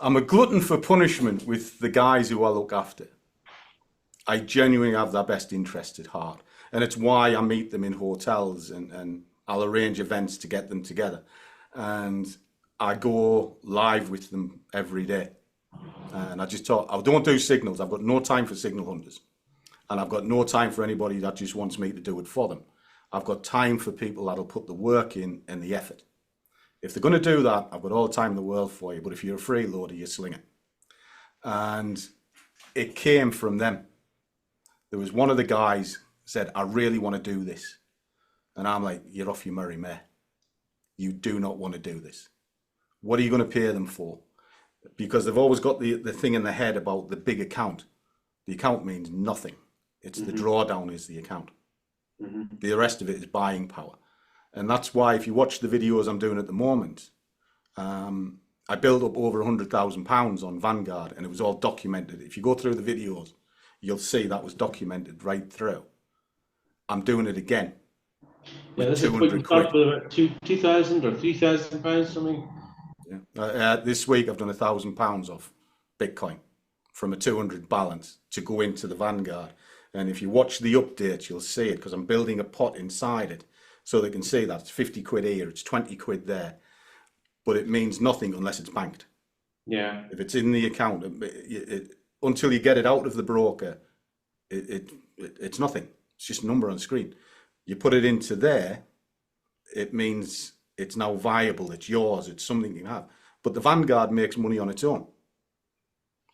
I'm a glutton for punishment with the guys who I look after. I genuinely have their best interest at heart. And it's why I meet them in hotels and I'll arrange events to get them together. And I go live with them every day. And I just talk, I don't do signals. I've got no time for signal hunters. And I've got no time for anybody that just wants me to do it for them. I've got time for people that'll put the work in and the effort. If they're going to do that, I've got all the time in the world for you. But if you're a freeloader, you sling it. And it came from them. There was one of the guys said, I really want to do this. And I'm like, you're off your merry mare. You do not want to do this. What are you going to pay them for? Because they've always got the thing in their head about the big account. The account means nothing. It's the drawdown is the account. The rest of it is buying power. And that's why if you watch the videos I'm doing at the moment, I built up over £100,000 on Vanguard and it was all documented. If you go through the videos, you'll see that was documented right through. I'm doing it again. Yeah, this is what you start with about £2,000 or £3,000 something. Yeah. This week I've done £1,000 off Bitcoin from a 200 balance to go into the Vanguard. And if you watch the updates, you'll see it because I'm building a pot inside it so they can see that it's 50 quid here, it's 20 quid there, but it means nothing unless it's banked. Yeah. If it's in the account, until you get it out of the broker, it's nothing. It's just a number on the screen. You put it into there, it means it's now viable, it's yours, it's something you have. But the Vanguard makes money on its own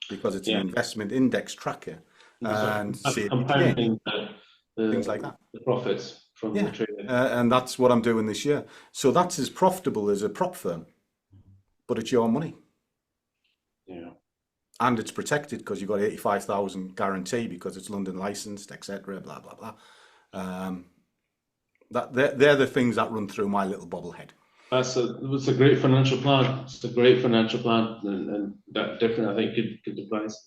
because it's an investment index tracker. And compounding things like that. The profits from the trading. And that's what I'm doing this year. So that's as profitable as a prop firm, but it's your money. Yeah. And it's protected because you've got 85,000 guarantee because it's London licensed, etc. Blah blah blah. They're the things that run through my little bobblehead. It's a great financial plan. It's a great financial plan, and that definitely I think good advice.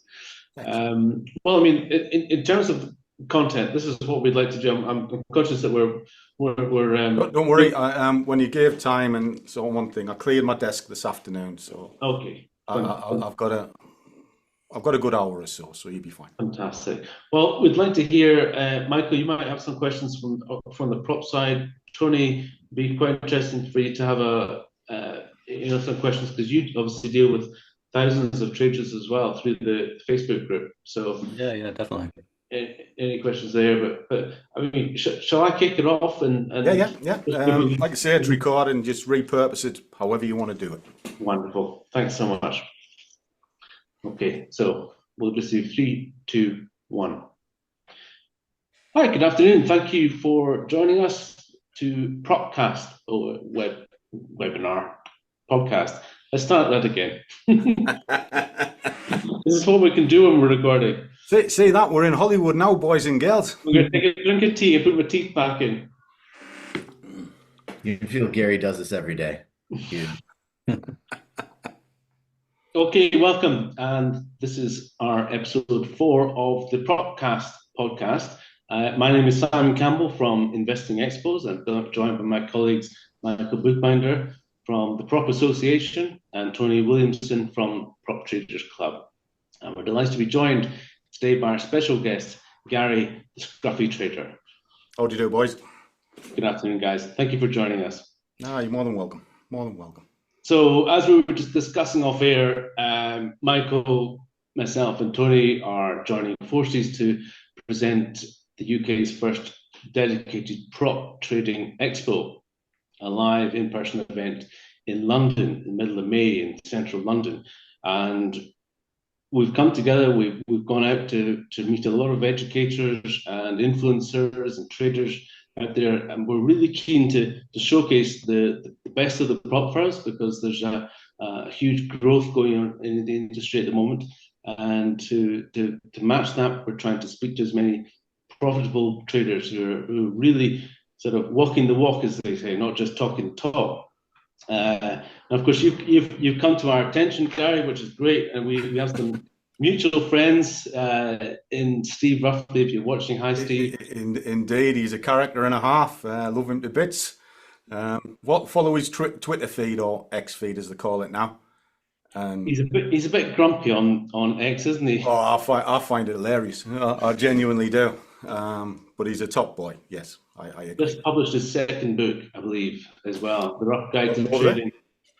Well, I mean, in terms of content, this is what we'd like to do. I'm conscious that we're don't worry. When you gave time and so on, one thing, I cleared my desk this afternoon, so okay. I've got a good hour or so you'll be fine. Fantastic. Well, we'd like to hear, Michael, you might have some questions from the prop side. Tony, it'd be quite interesting for you to have some questions because you obviously deal with thousands of traders as well through the Facebook group. So yeah, definitely. Any questions there? But I mean, shall I kick it off? And yeah. Like I say, it's recorded and just repurpose it however you want to do it. Wonderful. Thanks so much. Okay, so we'll just do 3, 2, 1. Hi, good afternoon. Thank you for joining us to PropCast webinar podcast. Let's start that again. This is what we can do when we're recording. See that we're in Hollywood now, boys and girls. I'm going to take a drink of tea and put my teeth back in. You feel Gary does this every day. Okay, welcome. And this is our episode 4 of the PropCast podcast. My name is Simon Campbell from Investing eXpos. I'm joined by my colleagues Michael Buchbinder from the Prop Association and Tony Williamson from Prop Traders Club. And we're delighted to be joined today by our special guest, Gary, the Scruffy Trader. How do you do, boys? Good afternoon, guys. Thank you for joining us. You're more than welcome. More than welcome. So as we were just discussing off air, Michael, myself and Tony are joining forces to present the UK's first dedicated prop trading expo, a live in-person event in London in the middle of May in central London. And we've come together, we've gone out to meet a lot of educators and influencers and traders out there, and we're really keen to showcase the best of the prop firms because there's a huge growth going on in the industry at the moment. And to match that, we're trying to speak to as many profitable traders who are really sort of walking the walk, as they say, not just talking the talk. And of course, you've come to our attention, Gary, which is great, and we have some mutual friends in Steve Ruffley, if you're watching. Hi, Steve. Indeed, he's a character and a half. Love him to bits. Follow his Twitter feed, or X feed as they call it now. And He's a bit grumpy on X, isn't he? oh, I find it hilarious. I genuinely do. But he's a top boy. Yes, I agree. Just published his second book, I believe, as well, The Rough Guide to Lovely. Trading.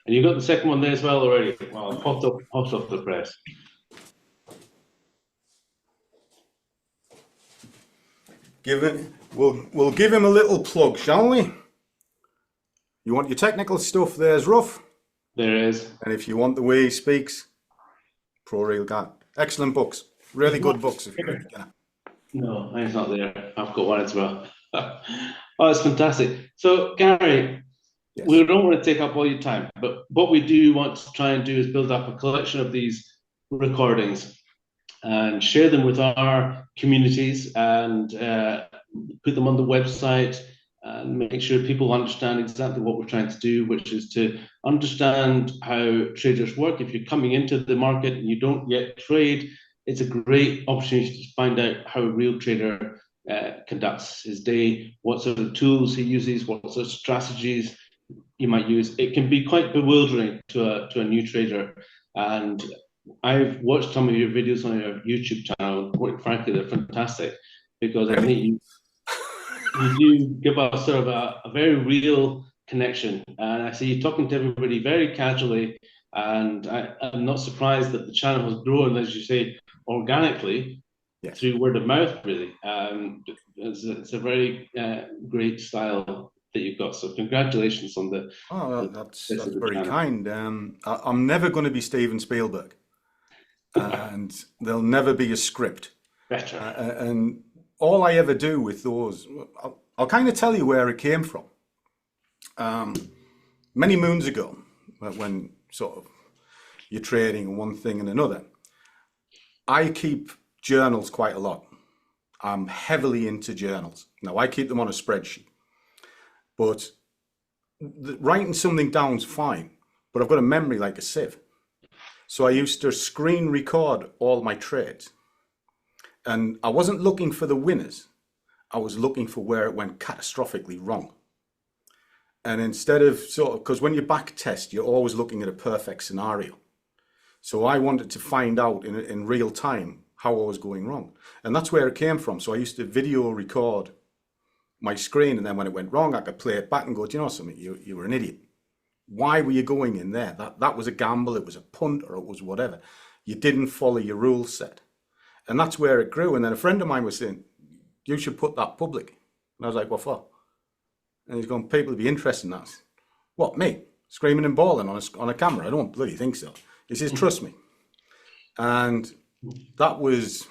And you got the second one there as well already. Well, hot off the press. We'll give him a little plug, shall we? You want your technical stuff? There's Rough. There is. And if you want the way he speaks, Pro Real Guy. Excellent books. Really good books. If you read it. No, mine's not there. I've got one as well. Oh, it's fantastic. So, Gary, Yes. we don't want to take up all your time, but what we do want to try and do is build up a collection of these recordings and share them with our communities and put them on the website and make sure people understand exactly what we're trying to do, which is to understand how traders work. If you're coming into the market and you don't yet trade, it's a great opportunity to find out how a real trader conducts his day, what sort of tools he uses, what sort of strategies you might use. It can be quite bewildering to a new trader. And I've watched some of your videos on your YouTube channel. Quite frankly, they're fantastic because I think you do give us sort of a very real connection. And I see you talking to everybody very casually. And I'm not surprised that the channel has grown, as you say, organically. Yes. Through word of mouth, really. It's a very great style that you've got. So congratulations on the. Oh, that's very channel. Kind. I'm never going to be Steven Spielberg, and there'll never be a script. Better. And all I ever do with those, I'll kind of tell you where it came from. Many moons ago, when sort of you're trading one thing and another, I keep journals quite a lot. I'm heavily into journals. Now, I keep them on a spreadsheet, but writing something down's fine, but I've got a memory like a sieve. So I used to screen record all my trades, and I wasn't looking for the winners. I was looking for where it went catastrophically wrong. And instead of because when you back test, you're always looking at a perfect scenario. So I wanted to find out in real time how I was going wrong. And that's where it came from. So I used to video record my screen, and then when it went wrong, I could play it back and go, do you know something? You were an idiot. Why were you going in there? That was a gamble, it was a punt, or it was whatever. You didn't follow your rule set. And that's where it grew. And then a friend of mine was saying, you should put that public. And I was like, what for? And he's going, people would be interested in that. What, me? Screaming and bawling on a camera? I don't bloody think so. He says, trust me. And that was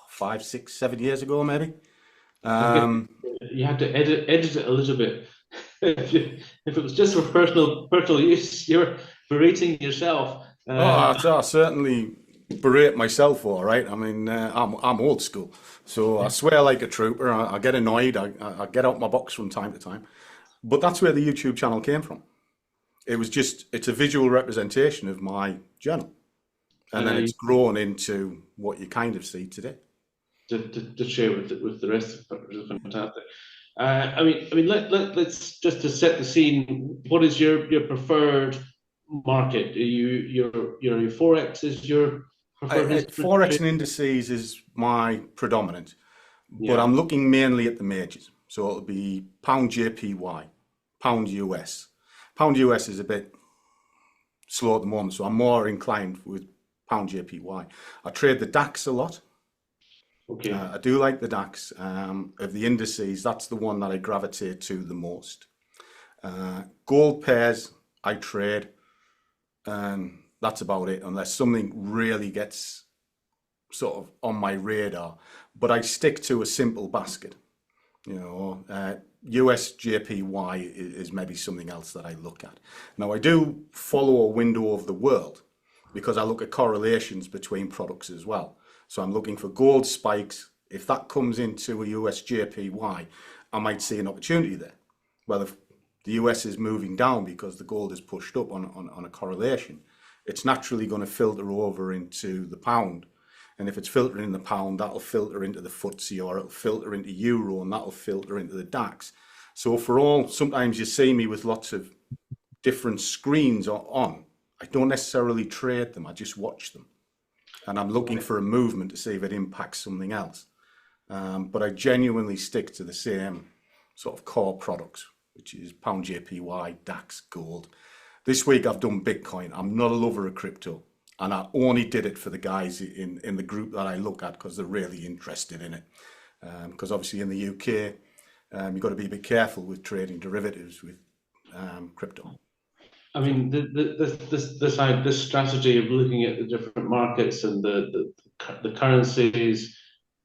5, 6, 7 years ago, maybe. You had to edit it a little bit. If it was just for personal use, you're berating yourself. I certainly berate myself, all right. I mean, I'm old school, so I swear like a trooper. I get annoyed. I get out my box from time to time. But that's where the YouTube channel came from. It's a visual representation of my journal. And then it's grown into what you kind of see today. To share with the rest of it, which is fantastic. Let's just to set the scene. What is your preferred market? Your Forex is your preferred? Forex and indices is my predominant, but I'm looking mainly at the majors. So it'll be pound JPY, pound US. Pound US is a bit slow at the moment, so I'm more inclined with pound JPY. I trade the DAX a lot. Okay. I do like the DAX. Of the indices, that's the one that I gravitate to the most. Gold pairs, I trade. That's about it, unless something really gets sort of on my radar. But I stick to a simple basket. US JPY is maybe something else that I look at. Now, I do follow a window of the world because I look at correlations between products as well. So I'm looking for gold spikes. If that comes into a US JPY, I might see an opportunity there. Well, if the US is moving down because the gold is pushed up on a correlation, it's naturally going to filter over into the pound. And if it's filtering in the pound, that'll filter into the FTSE, or it'll filter into Euro, and that'll filter into the DAX. So sometimes you see me with lots of different screens on, I don't necessarily trade them. I just watch them. And I'm looking for a movement to see if it impacts something else. But I genuinely stick to the same sort of core products, which is pound JPY, DAX, gold. This week I've done Bitcoin. I'm not a lover of crypto. And I only did it for the guys in the group that I look at because they're really interested in it. Because obviously in the UK, you've got to be a bit careful with trading derivatives with crypto. I mean, this strategy of looking at the different markets and the currencies,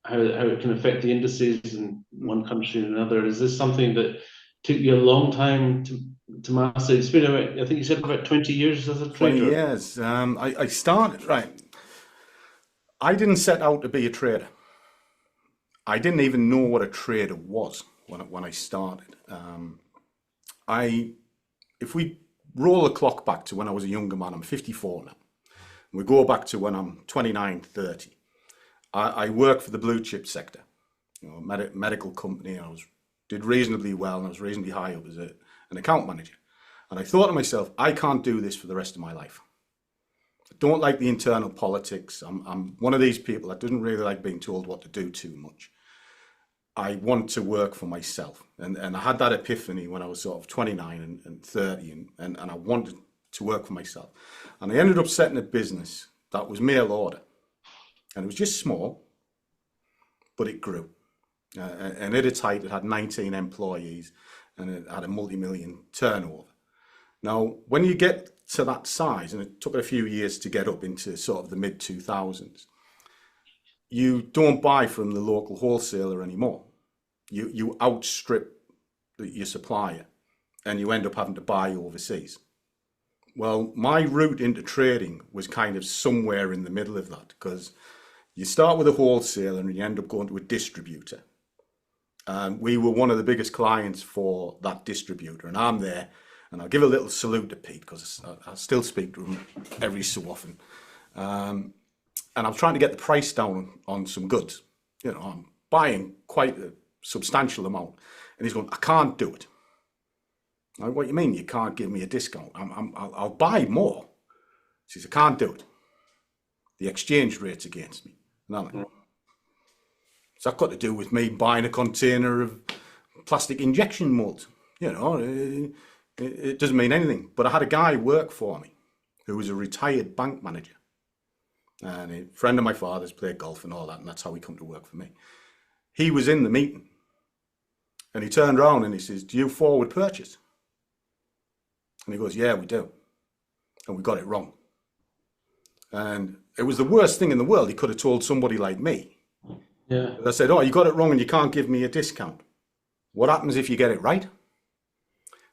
how it can affect the indices in one country and another. Is this something that took you a long time to master? It's been about, I think you said about 20 years as a trader. 20 years. I started, right. I didn't set out to be a trader. I didn't even know what a trader was when I started. If we roll the clock back to when I was a younger man, I'm 54 now. We go back to when I'm 29, 30. I worked for the blue chip sector, medical company. I did reasonably well, and I was reasonably high up as an account manager. And I thought to myself, I can't do this for the rest of my life. I don't like the internal politics. I'm one of these people that doesn't really like being told what to do too much. I want to work for myself. And I had that epiphany when I was sort of 29 and 30, and I wanted to work for myself. And I ended up setting a business that was mail order. And it was just small, but it grew. And at its height, it had 19 employees, and it had a multi-million turnover. Now, when you get to that size, and it took a few years to get up into sort of the mid-2000s, you don't buy from the local wholesaler anymore. You outstrip your supplier, and you end up having to buy overseas. Well, my route into trading was kind of somewhere in the middle of that, because you start with a wholesaler and you end up going to a distributor. And we were one of the biggest clients for that distributor, and I'm there, and I'll give a little salute to Pete because I still speak to him every so often. And I'm trying to get the price down on some goods. I'm buying quite a substantial amount, and he's going, I can't do it. Like, what do you mean you can't give me a discount? I'll buy more. He says, I can't do it. The exchange rate's against me. And I'm like, what's that got to do with me buying a container of plastic injection mold? It doesn't mean anything. But I had a guy work for me who was a retired bank manager. And a friend of my father's, played golf and all that, and that's how he come to work for me. He was in the meeting, and he turned around and he says, do you forward purchase? And he goes, yeah, we do. And we got it wrong. And it was the worst thing in the world. He could have told somebody like me. Yeah. I said, oh, you got it wrong and you can't give me a discount. What happens if you get it right?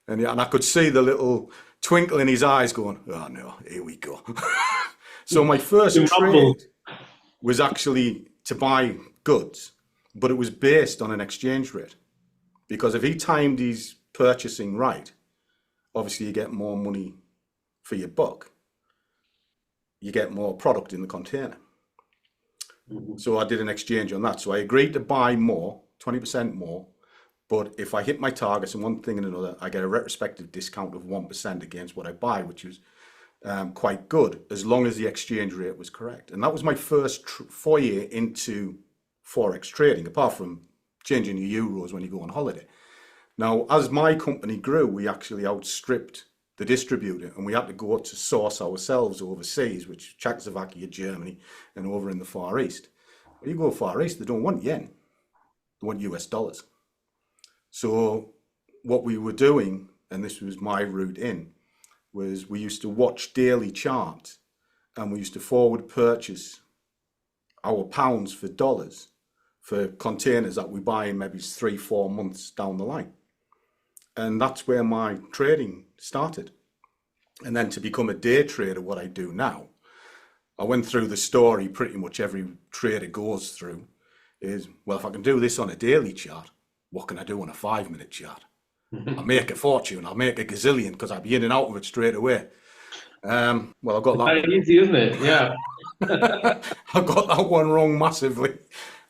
And I could see the little twinkle in his eyes going, oh no, here we go. So my first trade was actually to buy goods, but it was based on an exchange rate. Because if he timed his purchasing right, obviously you get more money for your buck. You get more product in the container. Mm-hmm. So I did an exchange on that. So I agreed to buy more, 20% more. But if I hit my targets and one thing and another, I get a retrospective discount of 1% against what I buy, which was quite good, as long as the exchange rate was correct. And that was my first foray into Forex trading, apart from changing your euros when you go on holiday. Now, as my company grew, we actually outstripped the distributor, and we had to go to source ourselves overseas, which Czechoslovakia, Germany, and over in the Far East. When you go Far East, they don't want yen, they want US dollars. So what we were doing, and this was my route in, was we used to watch daily charts, and we used to forward purchase our pounds for dollars for containers that we buy in maybe 3-4 months down the line. And that's where my trading started. And then to become a day trader, what I do now, I went through the story pretty much every trader goes through is, well, if I can do this on a daily chart, what can I do on a 5-minute chart? I'll make a fortune. I'll make a gazillion because I'll be in and out of it straight away. Well, I've got that. Very easy, isn't it? Yeah. I got that one wrong massively.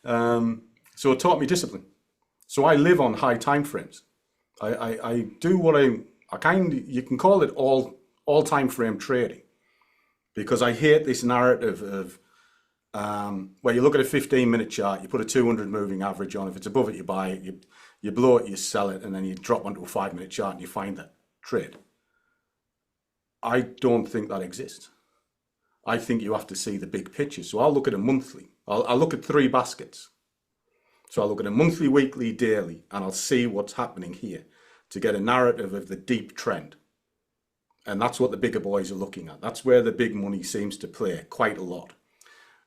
So it taught me discipline. So I live on high time frames. I do what I kind of, you can call it all time frame trading. because I hate this narrative of where you look at a 15-minute chart, you put a 200 moving average on. If it's above it, you buy it. You blow it, you sell it, and then you drop onto a 5-minute chart and you find that trade. I don't think that exists. I think you have to see the big picture. So I'll look at a monthly. I'll look at 3 baskets. So I'll look at a monthly, weekly, daily, and I'll see what's happening here to get a narrative of the deep trend. And that's what the bigger boys are looking at. That's where the big money seems to play quite a lot.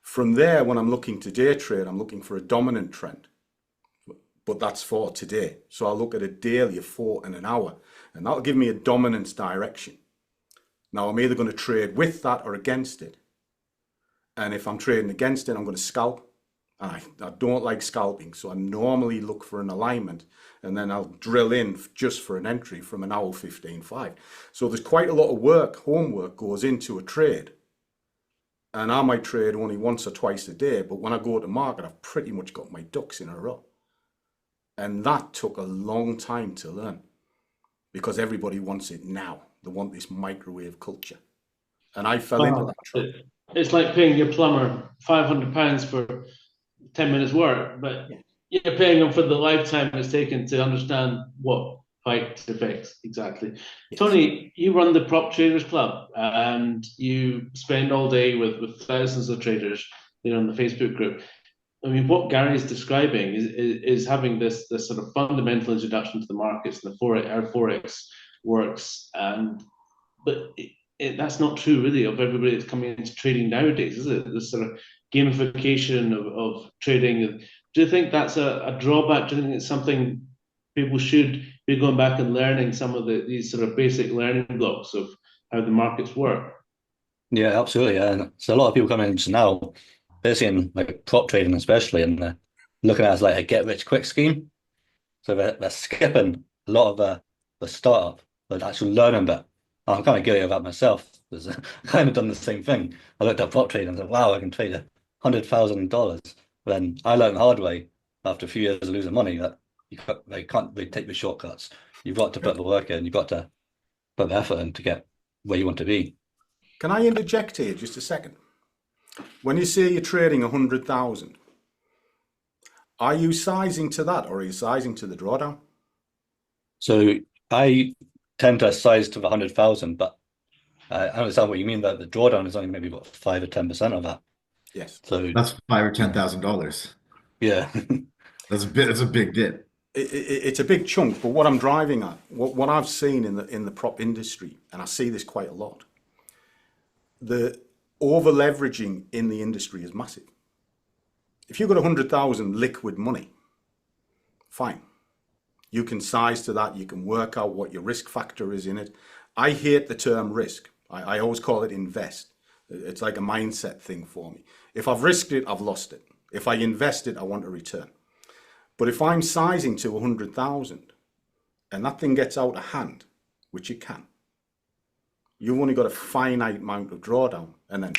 From there, when I'm looking to day trade, I'm looking for a dominant trend. But that's for today. So I'll look at a daily, a 4 and an hour, and that'll give me a dominance direction. Now, I'm either going to trade with that or against it. And if I'm trading against it, I'm going to scalp. And I don't like scalping, so I normally look for an alignment, and then I'll drill in just for an entry from an hour 15.5. So there's quite a lot of work, homework goes into a trade. And I might trade only once or twice a day, but when I go to market, I've pretty much got my ducks in a row. And that took a long time to learn because everybody wants it now. They want this microwave culture. And I fell into that trap. It's like paying your plumber £500 for 10 minutes work, but you're paying them for the lifetime it's taken to understand what height affects exactly. Yes. Tony, you run the Prop Traders Club and you spend all day with thousands of traders there on the Facebook group. I mean, what Gary's describing is having this sort of fundamental introduction to the markets and how Forex works. But that's not true, really, of everybody that's coming into trading nowadays, is it? This sort of gamification of trading. Do you think that's a drawback? Do you think it's something people should be going back and learning some of these sort of basic learning blocks of how the markets work? Yeah, absolutely. And so a lot of people coming into now, they're seeing like prop trading especially, and they're looking at it as like a get-rich-quick scheme. So they're skipping a lot of the startup, but actually learning that. I'm kind of guilty of that myself, because I kind of done the same thing. I looked at prop trading and said, wow, I can trade $100,000. Then I learned the hard way after a few years of losing money that they can't really take the shortcuts. You've got to put the work in. You've got to put the effort in to get where you want to be. Can I interject here just a second? When you say you're trading 100,000, are you sizing to that or are you sizing to the drawdown? So I tend to size to the 100,000, but I understand what you mean that the drawdown is only maybe about 5 or 10% of that. Yes. So that's $5,000 or $10,000. Yeah. That's a big dip. It's a big chunk, but what I'm driving at, what I've seen in the prop industry, and I see this quite a lot, the over leveraging in the industry is massive. If you've got 100,000 liquid money, fine. You can size to that. You can work out what your risk factor is in it. I hate the term risk. I always call it invest. It's like a mindset thing for me. If I've risked it, I've lost it. If I invest it, I want a return. But if I'm sizing to 100,000 and that thing gets out of hand, which it can, you've only got a finite amount of drawdown and then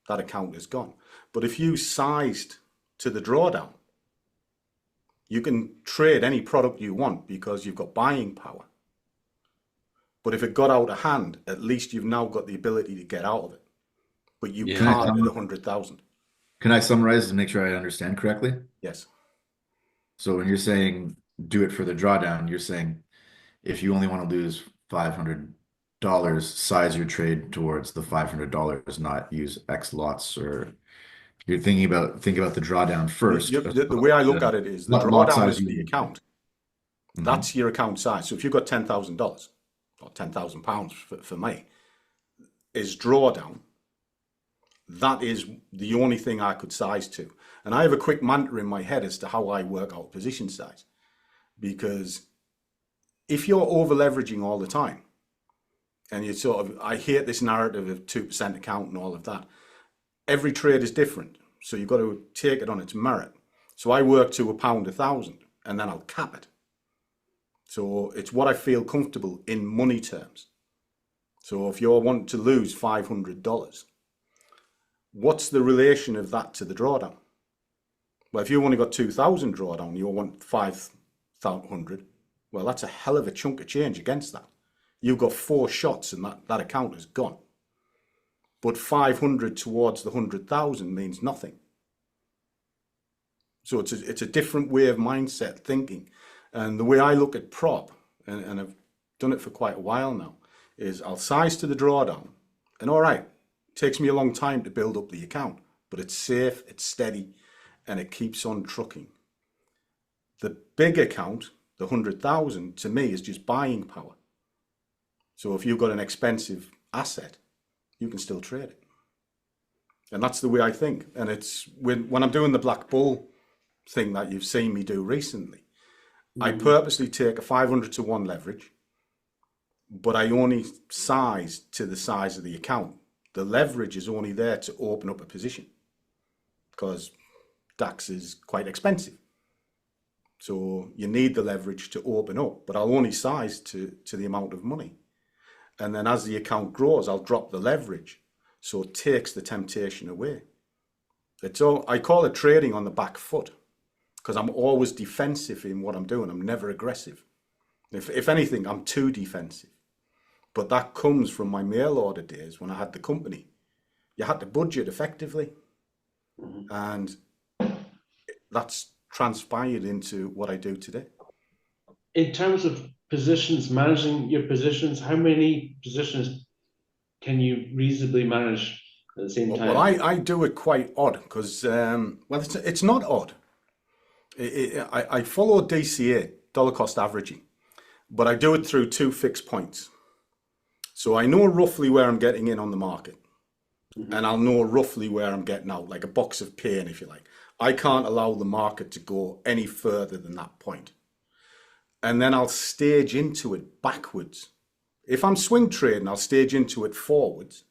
that account is gone. But if you sized to the drawdown, you can trade any product you want because you've got buying power. But if it got out of hand, at least you've now got the ability to get out of it. But you can't at 100,000. Can I summarize to make sure I understand correctly? Yes. So when you're saying do it for the drawdown, you're saying if you only want to lose $500, size your trade towards the $500, not use X lots, or you're thinking about the drawdown first. The way I look at it is the drawdown is the account. Mm-hmm. That's your account size. So if you've got $10,000 or £10,000 for me, is drawdown. That is the only thing I could size to. And I have a quick mantra in my head as to how I work out position size. Because if you're over leveraging all the time, and you I hate this narrative of 2% account and all of that. Every trade is different. So you've got to take it on its merit. So I work to £1,000 and then I'll cap it. So it's what I feel comfortable in money terms. So if you're wanting to lose $500, what's the relation of that to the drawdown? Well, if you've only got 2,000 drawdown, you want 500. Well, that's a hell of a chunk of change against that. You've got 4 shots and that account is gone. but 500 towards the 100,000 means nothing. So it's a different way of mindset thinking. And the way I look at prop, and I've done it for quite a while now, is I'll size to the drawdown. And all right, it takes me a long time to build up the account, but it's safe, it's steady, and it keeps on trucking. The big account, the 100,000, to me is just buying power. So if you've got an expensive asset, you can still trade it. And that's the way I think. And it's when I'm doing the Black Bull thing that you've seen me do recently, I purposely take a 500 to 1 leverage, but I only size to the size of the account. The leverage is only there to open up a position because DAX is quite expensive. So you need the leverage to open up, but I'll only size to the amount of money. And then as the account grows, I'll drop the leverage. So it takes the temptation away. I call it trading on the back foot, because I'm always defensive in what I'm doing. I'm never aggressive. If anything, I'm too defensive. But that comes from my mail order days when I had the company. You had to budget effectively. And that's transpired into what I do today. In terms of positions, managing your positions, how many positions can you reasonably manage at the same time? Well, I do it quite odd because, it's not odd. I follow DCA, dollar cost averaging, but I do it through 2 fixed points. So I know roughly where I'm getting in on the market, and I'll know roughly where I'm getting out, like a box of pain, if you like. I can't allow the market to go any further than that point. And then I'll stage into it backwards. If I'm swing trading, I'll stage into it forwards.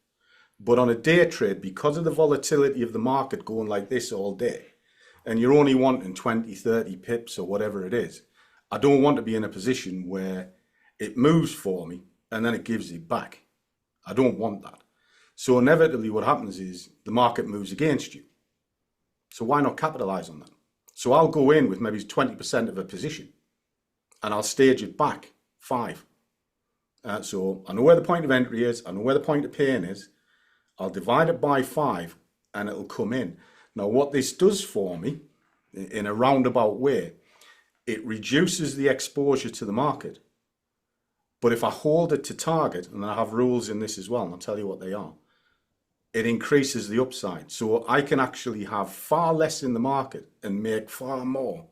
But on a day trade, because of the volatility of the market going like this all day, and you're only wanting 20, 30 pips or whatever it is, I don't want to be in a position where it moves for me and then it gives it back. I don't want that. So inevitably what happens is the market moves against you. So why not capitalize on that? So I'll go in with maybe 20% of a position and I'll stage it back 5. So I know where the point of entry is. I know where the point of pain is. I'll divide it by 5 and it'll come in. Now, what this does for me, in a roundabout way, it reduces the exposure to the market. But if I hold it to target, and I have rules in this as well, and I'll tell you what they are, it increases the upside. So I can actually have far less in the market and make far more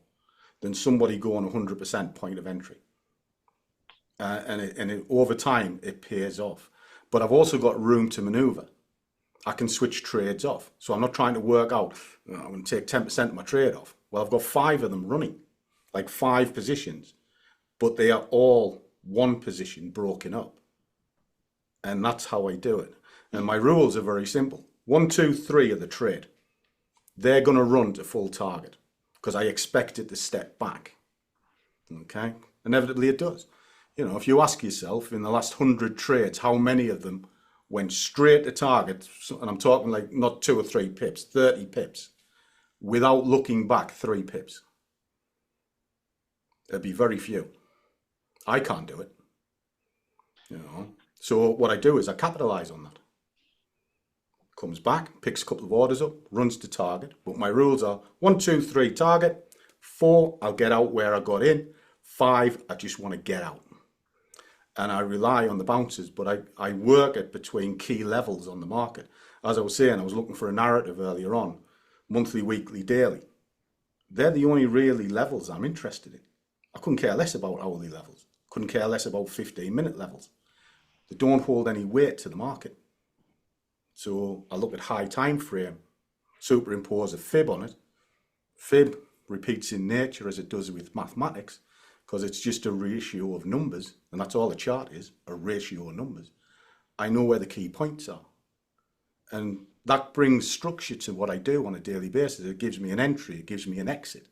than somebody going 100% point of entry. And over time, it pays off. But I've also got room to maneuver. I can switch trades off. So I'm not trying to work out, I'm going to take 10% of my trade off. Well, I've got 5 of them running, like 5 positions, but they are all one position broken up. And that's how I do it. And my rules are very simple. 1, 2, 3 are the trade. They're going to run to full target because I expect it to step back. Okay? Inevitably it does. You know, if you ask yourself in the last 100 trades, how many of them went straight to target, and I'm talking like not 2 or 3 pips, 30 pips, without looking back 3 pips? There'd be very few. I can't do it. You know. So what I do is I capitalize on that. Comes back, picks a couple of orders up, runs to target. But my rules are 1, 2, 3 target, 4 I'll get out where I got in, 5 I just want to get out. And I rely on the bounces, but I work at between key levels on the market. As I was saying, I was looking for a narrative earlier on, monthly, weekly, daily. They're the only really levels I'm interested in. I couldn't care less about hourly levels. Couldn't care less about 15-minute levels. They don't hold any weight to the market. So I look at high time frame, superimpose a fib on it. Fib repeats in nature as it does with mathematics, because it's just a ratio of numbers, and that's all the chart is, a ratio of numbers. I know where the key points are. And that brings structure to what I do on a daily basis. It gives me an entry, it gives me an exit,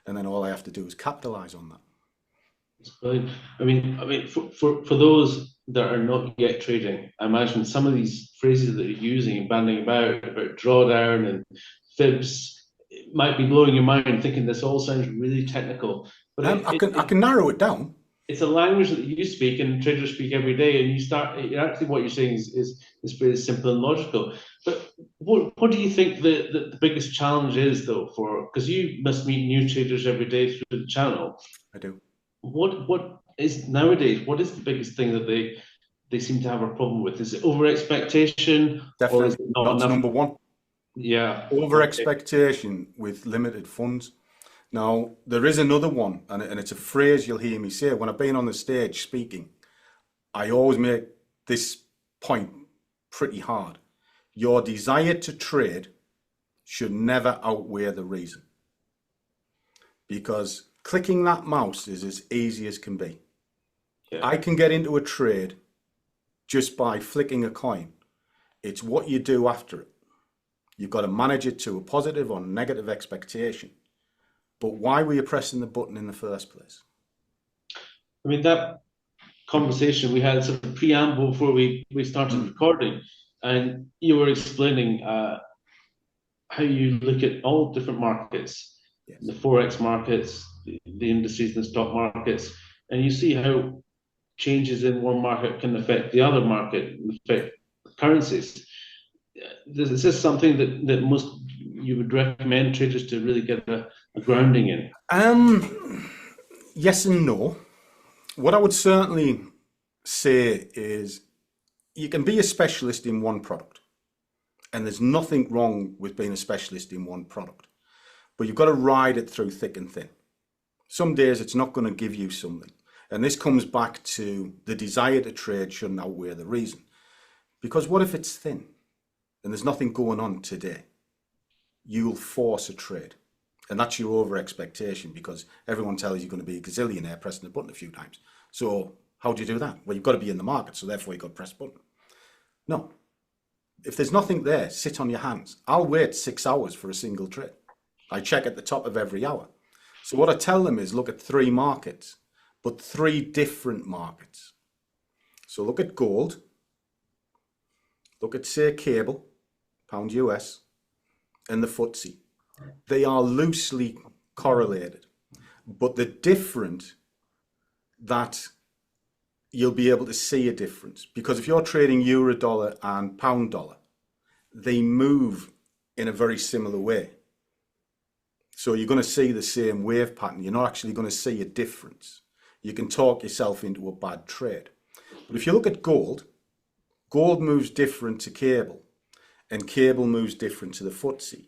and then all I have to do is capitalize on that. That's brilliant. I mean, for those that are not yet trading, I imagine some of these phrases that you're using and banding about drawdown and fibs, it might be blowing your mind thinking this all sounds really technical. But I can narrow it down. It's a language that you speak and traders speak every day, and actually what you're saying is It's very simple and logical. But what do you think the biggest challenge is, though, because you must meet new traders every day through the channel. I do. What is nowadays, what is the biggest thing that they seem to have a problem with? Is it over expectation? Or is Definitely. it not That's enough? number one. Yeah. Over expectation with limited funds. Now, there is another one, and it's a phrase you'll hear me say. When I've been on the stage speaking, I always make this point pretty hard. Your desire to trade should never outweigh the reason. Because clicking that mouse is as easy as can be. Yeah. I can get into a trade just by flicking a coin. It's what you do after it. You've got to manage it to a positive or negative expectation. But why were you pressing the button in the first place? I mean, that conversation we had as a preamble before we started recording, and you were explaining how you look at all different markets, Yes. the Forex markets, the indices, the stock markets, and you see how changes in one market can affect the other market, affect currencies. Is this something that most you would recommend traders to really get a grounding in? Yes and no. What I would certainly say is you can be a specialist in one product, and there's nothing wrong with being a specialist in one product, but you've got to ride it through thick and thin. Some days it's not going to give you something, and this comes back to the desire to trade shouldn't outweigh the reason. Because what if it's thin and there's nothing going on today? You'll force a trade, and that's your over expectation, because everyone tells you you're going to be a gazillionaire pressing the button a few times. So how do you do that? Well, you've got to be in the market, so therefore you've got to press the button. No. If there's nothing there, sit on your hands. I'll wait 6 hours for a single trade. I check at the top of every hour. So what I tell them is look at 3 markets, but 3 different markets. So look at gold, look at, say, cable, pound US, and the FTSE. They are loosely correlated, but they're different that you'll be able to see a difference. Because if you're trading euro dollar and pound dollar, they move in a very similar way. So you're going to see the same wave pattern. You're not actually going to see a difference. You can talk yourself into a bad trade. But if you look at gold, gold moves different to cable, and cable moves different to the FTSE.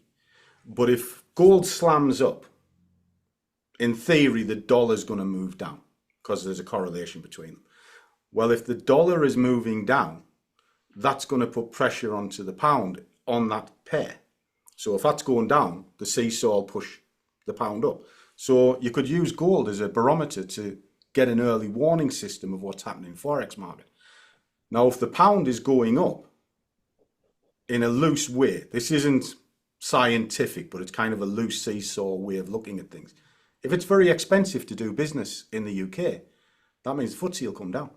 But if gold slams up, in theory, the dollar's going to move down because there's a correlation between them. Well, if the dollar is moving down, that's going to put pressure onto the pound on that pair. So if that's going down, the seesaw will push the pound up. So you could use gold as a barometer to get an early warning system of what's happening in Forex market. Now, if the pound is going up in a loose way, this isn't scientific, but it's kind of a loose seesaw way of looking at things. If it's very expensive to do business in the UK, that means FTSE will come down.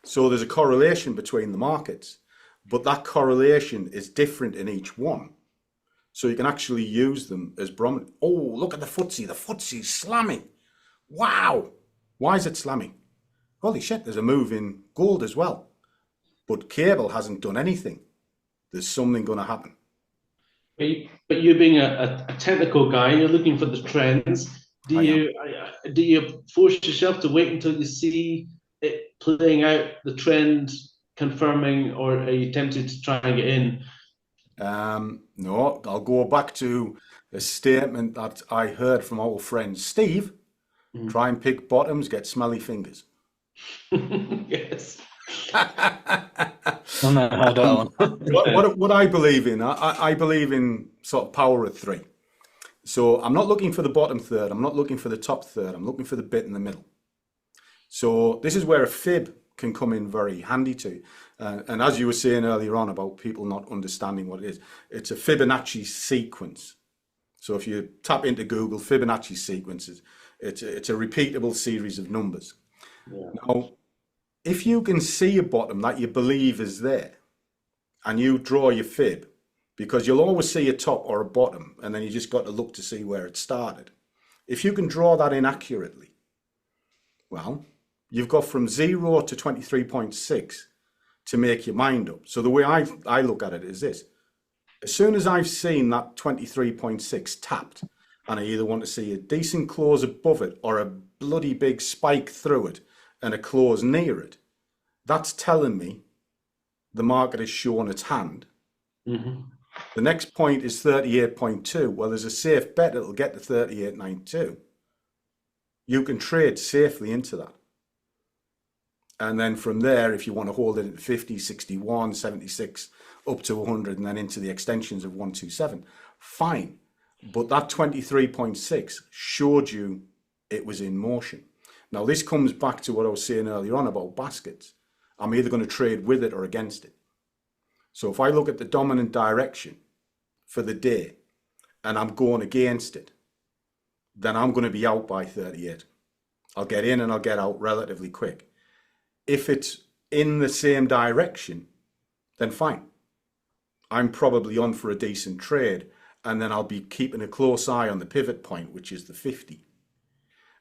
So there's a correlation between the markets, but that correlation is different in each one. So you can actually use them as barometer. Oh, look at the FTSE. The FTSE is slamming. Wow. Why is it slamming? Holy shit, there's a move in gold as well. But cable hasn't done anything. There's something going to happen. But you being a technical guy, you're looking for the trends. Do you force yourself to wait until you see it playing out, the trend confirming, or are you tempted to try and get in? No, I'll go back to a statement that I heard from our friend Steve. Try and pick bottoms, get smelly fingers. Yes. I'm not hard on. What I believe in, I believe in sort of power of 3. So I'm not looking for the bottom third. I'm not looking for the top third. I'm looking for the bit in the middle. So this is where a fib can come in very handy to you. And as you were saying earlier on about people not understanding what it is, it's a Fibonacci sequence. So if you tap into Google, Fibonacci sequences, it's a repeatable series of numbers. Yeah. Now, if you can see a bottom that you believe is there, and you draw your fib, because you'll always see a top or a bottom, and then you just got to look to see where it started. If you can draw that in accurately, well, you've got from 0 to 23.6 to make your mind up. So the way I look at it is this. As soon as I've seen that 23.6 tapped, and I either want to see a decent close above it or a bloody big spike through it and a close near it, that's telling me the market has shown its hand. Mm-hmm. The next point is 38.2. Well, there's a safe bet it'll get to 38.92. You can trade safely into that. And then from there, if you want to hold it at 50, 61, 76, up to 100, and then into the extensions of 127, fine. But that 23.6 showed you it was in motion. Now, this comes back to what I was saying earlier on about baskets. I'm either going to trade with it or against it. So if I look at the dominant direction for the day and I'm going against it, then I'm going to be out by 38. I'll get in and I'll get out relatively quick. If it's in the same direction, then fine. I'm probably on for a decent trade, and then I'll be keeping a close eye on the pivot point, which is the 50.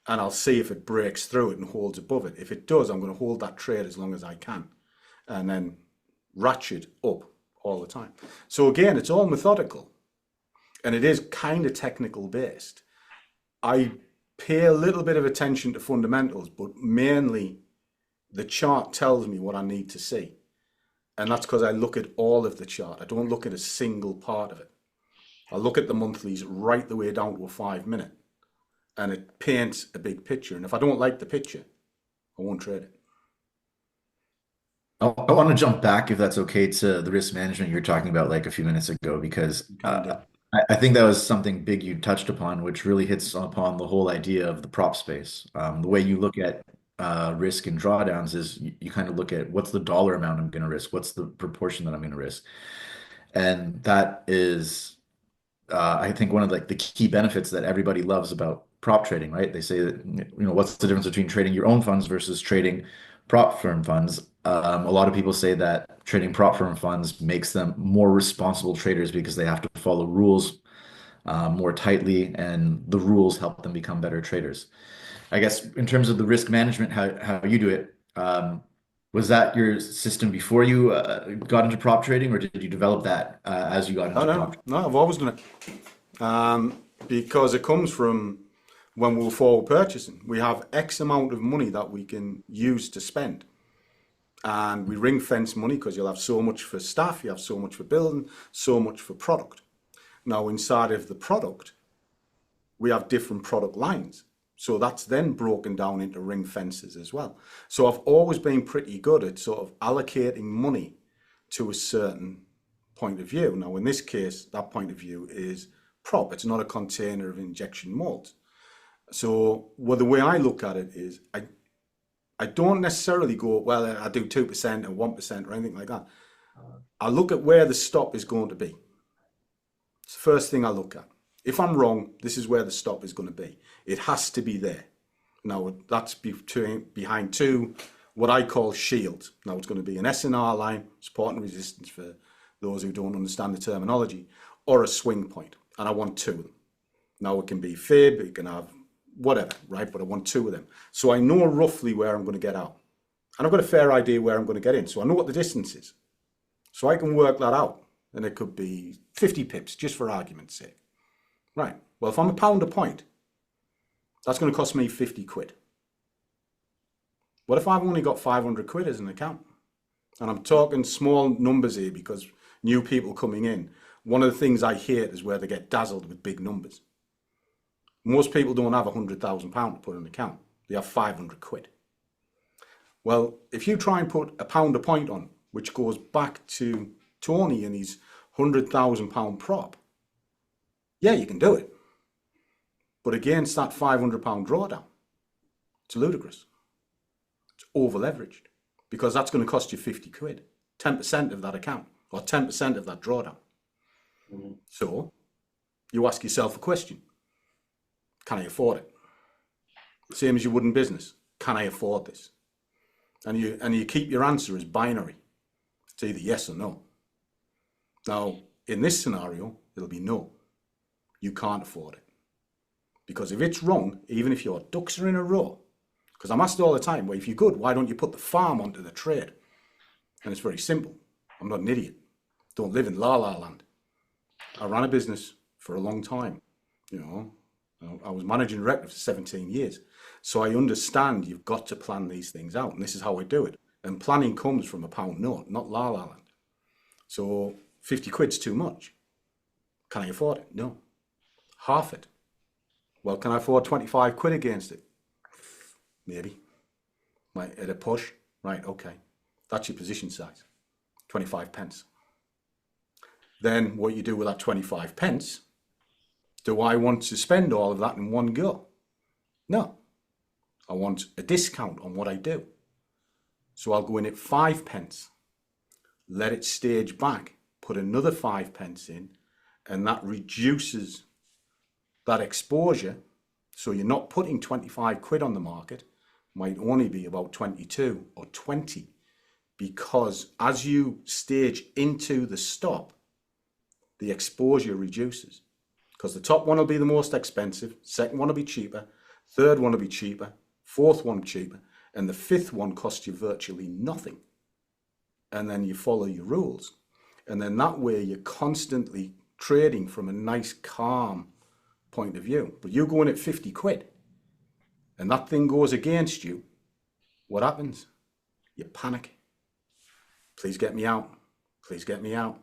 And I'll see if it breaks through it and holds above it. If it does, I'm going to hold that trade as long as I can, and then ratchet up all the time. So again, it's all methodical, and it is kind of technical based. I pay a little bit of attention to fundamentals, but mainly the chart tells me what I need to see. And that's because I look at all of the chart. I don't look at a single part of it. I look at the monthlies right the way down to a 5 minute, and it paints a big picture. And if I don't like the picture, I won't trade it. I want to jump back, if that's okay, to the risk management you were talking about like a few minutes ago, because I think that was something big you touched upon, which really hits upon the whole idea of the prop space. The way you look at risk and drawdowns is you kind of look at what's the dollar amount I'm going to risk, what's the proportion that I'm going to risk, and that is, I think, one of like the key benefits that everybody loves about prop trading, right? They say that, what's the difference between trading your own funds versus trading prop firm funds? A lot of people say that trading prop firm funds makes them more responsible traders because they have to follow rules more tightly, and the rules help them become better traders. I guess in terms of the risk management, how you do it, was that your system before you got into prop trading, or did you develop that as you got into prop trading? No, I've always done it. Because it comes from when we were forward purchasing. We have X amount of money that we can use to spend. And we ring fence money because you'll have so much for staff, you have so much for building, so much for product. Now, inside of the product, we have different product lines. So that's then broken down into ring fences as well. So I've always been pretty good at sort of allocating money to a certain point of view. Now, in this case, that point of view is prop. It's not a container of injection molds. So the way I look at it is I don't necessarily go, well, I do 2% or 1% or anything like that. I look at where the stop is going to be. It's the first thing I look at. If I'm wrong, this is where the stop is going to be. It has to be there. Now, that's behind two, what I call shields. Now, it's going to be an S&R line, support and resistance for those who don't understand the terminology, or a swing point. And I want two of them. Now, it can be fib, it can have whatever, right? But I want two of them. So I know roughly where I'm going to get out. And I've got a fair idea where I'm going to get in. So I know what the distance is. So I can work that out. And it could be 50 pips, just for argument's sake. Right. Well, if I'm £1 a point, that's going to cost me 50 quid. What if I've only got 500 quid as an account? And I'm talking small numbers here because new people coming in, one of the things I hate is where they get dazzled with big numbers. Most people don't have £100,000 to put in an account. They have 500 quid. Well, if you try and put £1 a point on, which goes back to Tony and his £100,000 prop, yeah, you can do it. But against that £500 drawdown, it's ludicrous. It's over leveraged because that's going to cost you 50 quid, 10% of that account or 10% of that drawdown. Mm-hmm. So you ask yourself a question. Can I afford it? Same as you would in business. Can I afford this? And you keep your answer as binary. It's either yes or no. Now, in this scenario, it'll be no. You can't afford it. Because if it's wrong, even if your ducks are in a row, because I'm asked all the time, well, if you're good, why don't you put the farm onto the trade? And it's very simple. I'm not an idiot. Don't live in la la land. I ran a business for a long time. You know, I was managing director for 17 years. So I understand you've got to plan these things out. And this is how I do it. And planning comes from a pound note, not la la land. So 50 quid's too much. Can I afford it? No. Half it. Well, can I afford 25 quid against it? Maybe. At a push. Right, okay. That's your position size. 25 pence. Then what you do with that 25 pence, do I want to spend all of that in one go? No. I want a discount on what I do. So I'll go in at 5 pence, let it stage back, put another 5 pence in, and that reduces that exposure. So you're not putting 25 quid on the market, might only be about 22 or 20, because as you stage into the stop, the exposure reduces. Because the top one will be the most expensive, second one will be cheaper, third one will be cheaper, fourth one cheaper, and the fifth one costs you virtually nothing. And then you follow your rules. And then that way you're constantly trading from a nice, calm point of view. But you go in at 50 quid and that thing goes against you, what happens? You panic. Please get me out. Please get me out.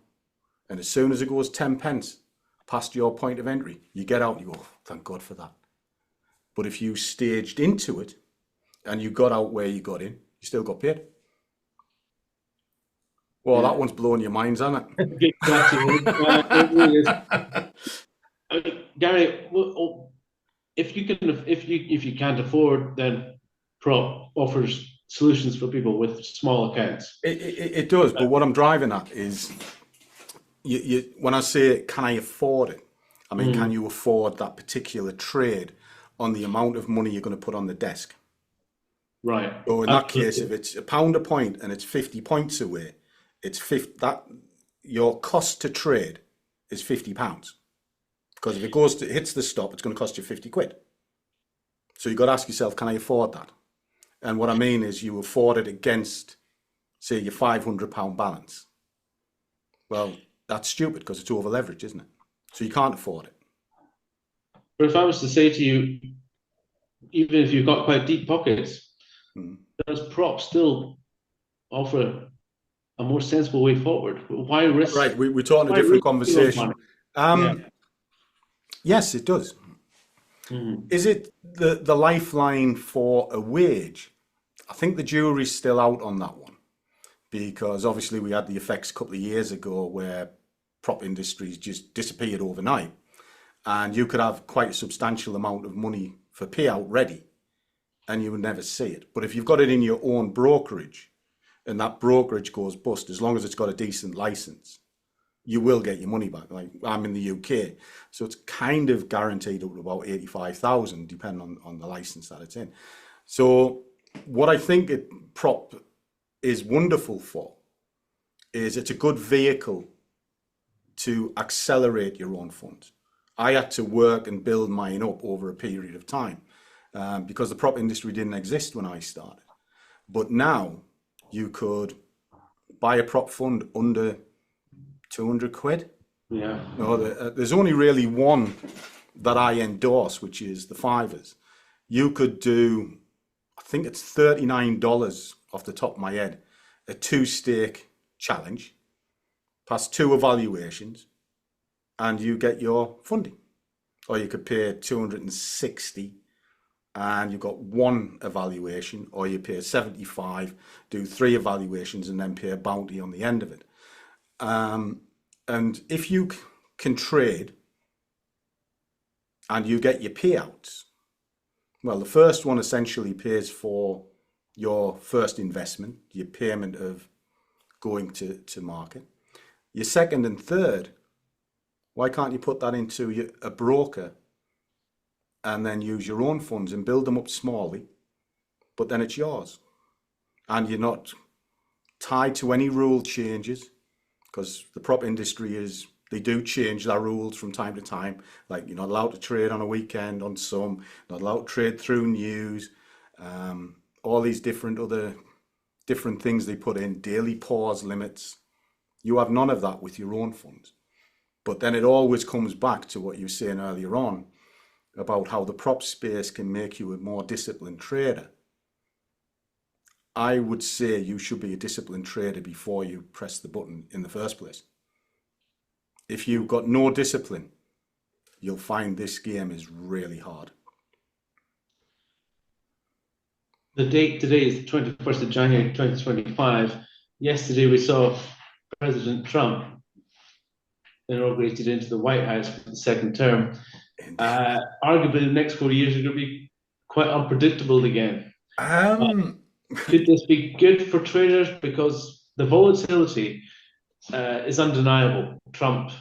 And as soon as it goes 10 pence past your point of entry, you get out and you go, oh, thank God for that. But if you staged into it and you got out where you got in, you still got paid. Well, that one's blowing your minds, hasn't it? Gary, if you can't afford, then Prop offers solutions for people with small accounts. It does, but what I'm driving at is, when I say can I afford it, I mean can you afford that particular trade on the amount of money you're going to put on the desk? Right. So in that case, if it's £1 a point and it's 50 points away, it's 50, that your cost to trade is £50. Because if it hits the stop, it's going to cost you 50 quid. So you've got to ask yourself, can I afford that? And what I mean is you afford it against, say, your £500 balance. Well, that's stupid because it's over leverage, isn't it? So you can't afford it. But if I was to say to you, even if you've got quite deep pockets, does Prop still offer a more sensible way forward? Why risk? Right, we're talking a different conversation. Yes, it does. Is it the lifeline for a wage? I think the jury's still out on that one, because obviously we had the effects a couple of years ago where prop industries just disappeared overnight, and you could have quite a substantial amount of money for payout ready and you would never see it. But if you've got it in your own brokerage and that brokerage goes bust, as long as it's got a decent license, you will get your money back. Like I'm in the UK, so it's kind of guaranteed up to about 85,000, depending on the license that it's in. So what I think prop is wonderful for is it's a good vehicle to accelerate your own funds. I had to work and build mine up over a period of time because the prop industry didn't exist when I started. But now you could buy a prop fund under 200 quid. Yeah. No, there's only really one that I endorse, which is the Fivers. You could do, I think it's $39 off the top of my head, a 2-stake challenge, pass 2 evaluations, and you get your funding. Or you could pay 260 and you've got 1 evaluation, or you pay 75, do 3 evaluations, and then pay a bounty on the end of it. And if you can trade and you get your payouts, well, the first one essentially pays for your first investment, your payment of going to market. Your second and third, why can't you put that into a broker and then use your own funds and build them up smallly, but then it's yours. And you're not tied to any rule changes, because the prop industry they do change their rules from time to time. Like you're not allowed to trade on a weekend on some, not allowed to trade through news, all these different other different things they put in, daily pause limits. You have none of that with your own funds. But then it always comes back to what you were saying earlier on about how the prop space can make you a more disciplined trader. I would say you should be a disciplined trader before you press the button in the first place. If you've got no discipline, you'll find this game is really hard. The date today is the 21st of January 2025. Yesterday we saw President Trump inaugurated into the White House for the second term. Arguably the next 4 years are going to be quite unpredictable again. Could this be good for traders? Because the volatility is undeniable. Trump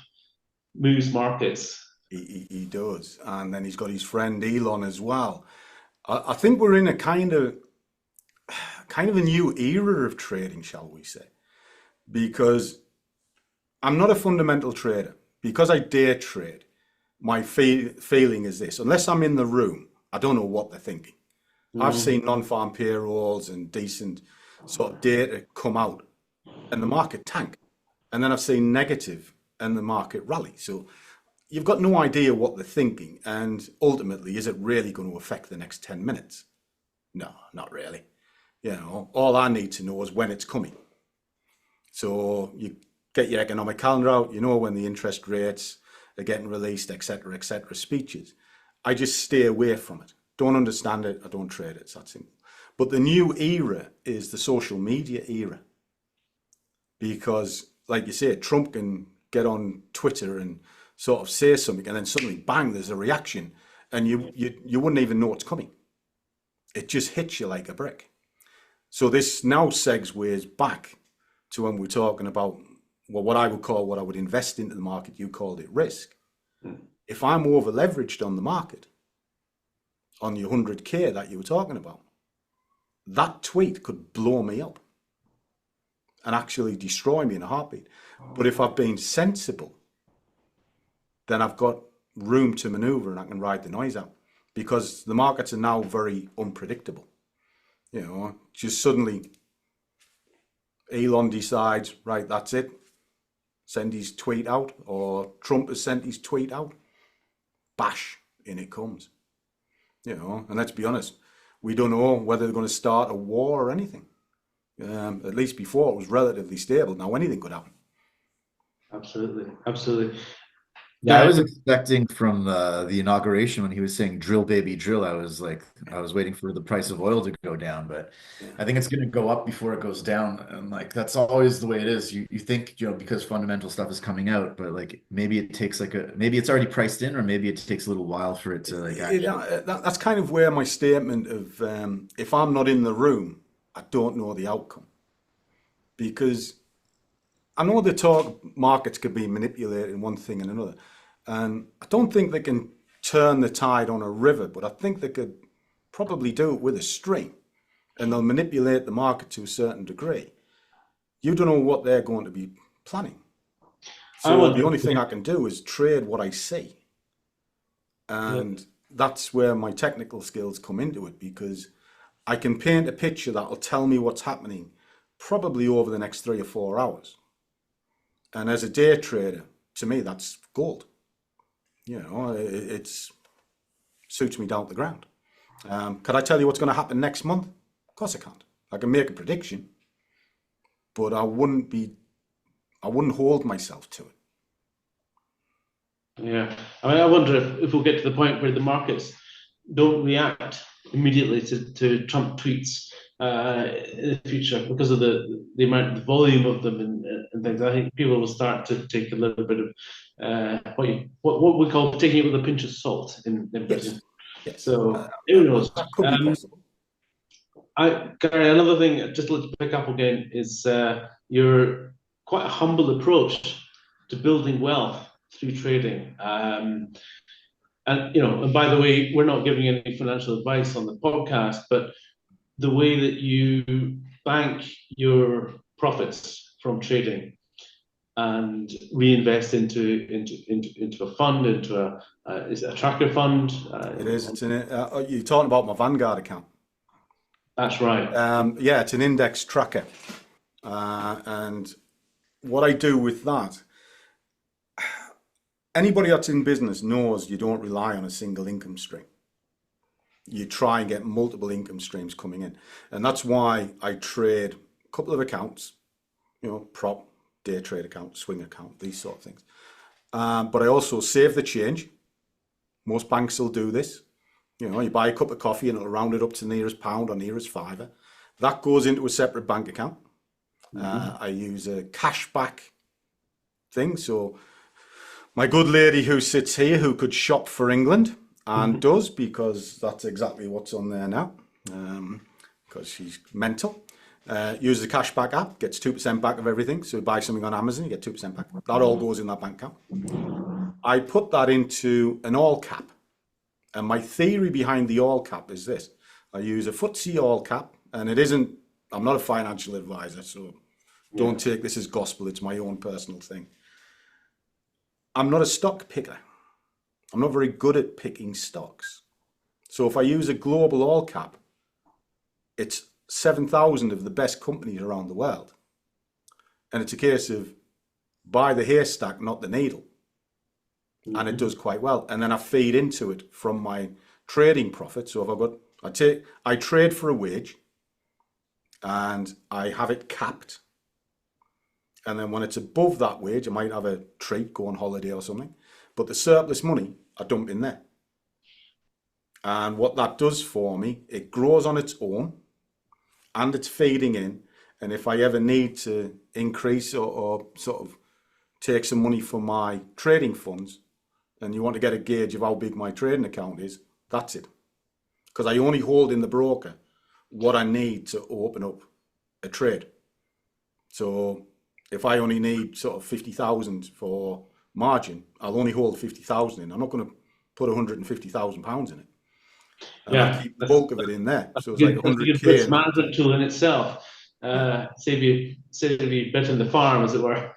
moves markets. He does. And then he's got his friend Elon as well. I think we're in a kind of a new era of trading, shall we say? Because I'm not a fundamental trader. Because I day trade, my feeling is this: unless I'm in the room, I don't know what they're thinking. I've seen non-farm payrolls and decent sort of data come out and the market tank. And then I've seen negative and the market rally. So you've got no idea what they're thinking. And ultimately, is it really going to affect the next 10 minutes? No, not really. You know, all I need to know is when it's coming. So you get your economic calendar out, you know when the interest rates are getting released, etc., speeches. I just stay away from it. Don't understand it, I don't trade it, it's that simple. But the new era is the social media era. Because, like you say, Trump can get on Twitter and sort of say something, and then suddenly, bang, there's a reaction, and you wouldn't even know it's coming. It just hits you like a brick. So this now segues back to when we're talking about, well, what I would invest into the market. You called it risk. If I'm over leveraged on the market, on your 100K that you were talking about, that tweet could blow me up and actually destroy me in a heartbeat. But if I've been sensible, then I've got room to maneuver and I can ride the noise out, because the markets are now very unpredictable. You know, just suddenly Elon decides, right, that's it, send his tweet out, or Trump has sent his tweet out, bash, in it comes. You know, and let's be honest, we don't know whether they're going to start a war or anything. At least before it was relatively stable. Now anything could happen. Absolutely, absolutely. Yeah, I was expecting from the inauguration when he was saying "drill, baby, drill." I was waiting for the price of oil to go down, but I think it's going to go up before it goes down, and like that's always the way it is. You think, you know, because fundamental stuff is coming out, but like maybe it takes maybe it's already priced in, or maybe it takes a little while for it to like. That's kind of where my statement of if I'm not in the room, I don't know the outcome, because I know the talk markets could be manipulated in one thing and another. And I don't think they can turn the tide on a river, but I think they could probably do it with a stream, and they'll manipulate the market to a certain degree. You don't know what they're going to be planning. So the only thing I can do is trade what I see. And that's where my technical skills come into it, because I can paint a picture that will tell me what's happening probably over the next 3 or 4 hours. And as a day trader, to me, that's gold. You know, it suits me down to the ground. Could I tell you what's going to happen next month? Of course I can't. I can make a prediction, but I wouldn't hold myself to it. Yeah, I mean, I wonder if we'll get to the point where the markets don't react immediately to Trump tweets in the future because of the amount, the volume of them and things. I think people will start to take a little bit of what we call taking it with a pinch of salt in Britain. Yes. So who knows? That could be possible. Gary, another thing, just to pick up again, is your quite a humble approach to building wealth through trading. And you know, and by the way, we're not giving any financial advice on the podcast, but the way that you bank your profits from trading and reinvest into a fund, is it a tracker fund? It is. It's in it. You're talking about my Vanguard account. That's right. Yeah, it's an index tracker. And what I do with that, anybody that's in business knows you don't rely on a single income stream. You try and get multiple income streams coming in. And that's why I trade a couple of accounts, prop, day trade account, swing account, these sort of things. But I also save the change. Most banks will do this. You buy a cup of coffee and it'll round it up to nearest pound or nearest fiver. That goes into a separate bank account. I use a cashback thing. So my good lady who sits here, who could shop for England and does, because that's exactly what's on there now, because she's mental, uses the cashback app, gets 2% back of everything. So you buy something on Amazon, you get 2% back. That all goes in that bank account. I put that into an all cap. And my theory behind the all cap is this. I use a FTSE all cap, and I'm not a financial advisor, so don't take this as gospel. It's my own personal thing. I'm not a stock picker. I'm not very good at picking stocks. So if I use a global all cap, it's 7,000 of the best companies around the world. And it's a case of buy the haystack, not the needle. And it does quite well. And then I feed into it from my trading profit. So if I trade for a wage and I have it capped. And then when it's above that wage, I might have a treat, go on holiday or something. But the surplus money, I dump in there. And what that does for me, it grows on its own and it's feeding in. And if I ever need to increase or sort of take some money from my trading funds, and you want to get a gauge of how big my trading account is, that's it. Because I only hold in the broker what I need to open up a trade. So if I only need sort of 50,000 for margin, I'll only hold 50,000 in. I'm not going to put 150,000 pounds in it. And I keep the bulk of it in there. So it's like 100K. Risk management tool in itself. Save you a bit in the farm, as it were.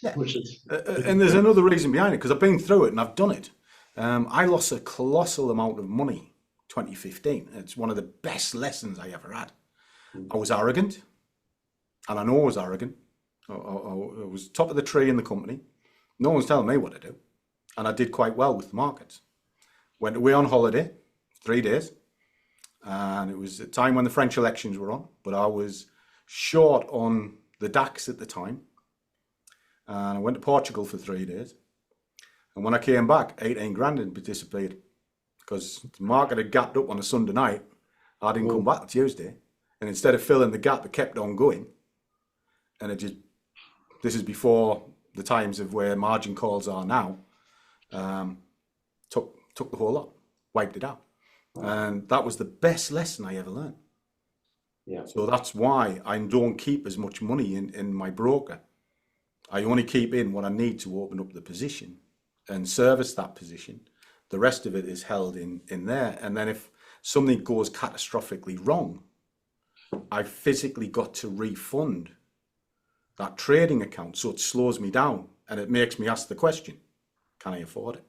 Yeah. Which is and there's another reason behind it, because I've been through it and I've done it. I lost a colossal amount of money 2015. It's one of the best lessons I ever had. I was arrogant, and I know I was arrogant. I was top of the tree in the company. No one's telling me what to do. And I did quite well with the markets. Went away on holiday, 3 days. And it was a time when the French elections were on, but I was short on the DAX at the time. And I went to Portugal for 3 days. And when I came back, 18 grand had disappeared, because the market had gapped up on a Sunday night. I didn't come back Tuesday. And instead of filling the gap, it kept on going. And this is before the times of where margin calls are now. Took the whole lot, wiped it out. And that was the best lesson I ever learned. Yeah. So that's why I don't keep as much money in my broker. I only keep in what I need to open up the position and service that position. The rest of it is held in there. And then if something goes catastrophically wrong, I've physically got to refund that trading account. So it slows me down and it makes me ask the question, can I afford it?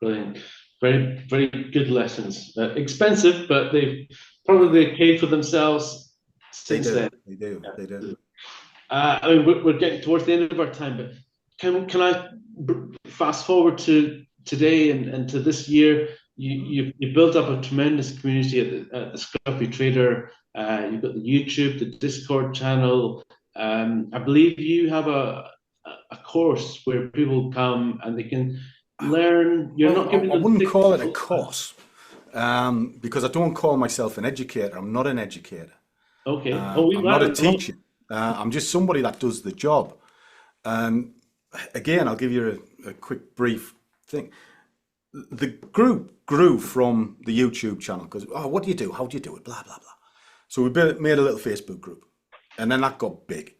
Brilliant. Very, very good lessons. Expensive, but they've probably paid for themselves since then. They do. Yeah. They do. I mean, we're getting towards the end of our time, but can I fast forward to today and to this year? You built up a tremendous community at the Scruffy Trader. You've got the YouTube, the Discord channel. I believe you have a course where people come and they can learn. You're not giving them. I wouldn't call it a course, because I don't call myself an educator. I'm not an educator. Okay. I'm not a teacher. I'm just somebody that does the job. And again, I'll give you a quick brief thing. The group grew from the YouTube channel because, what do you do? How do you do it? Blah, blah, blah. So we made a little Facebook group. And then that got big,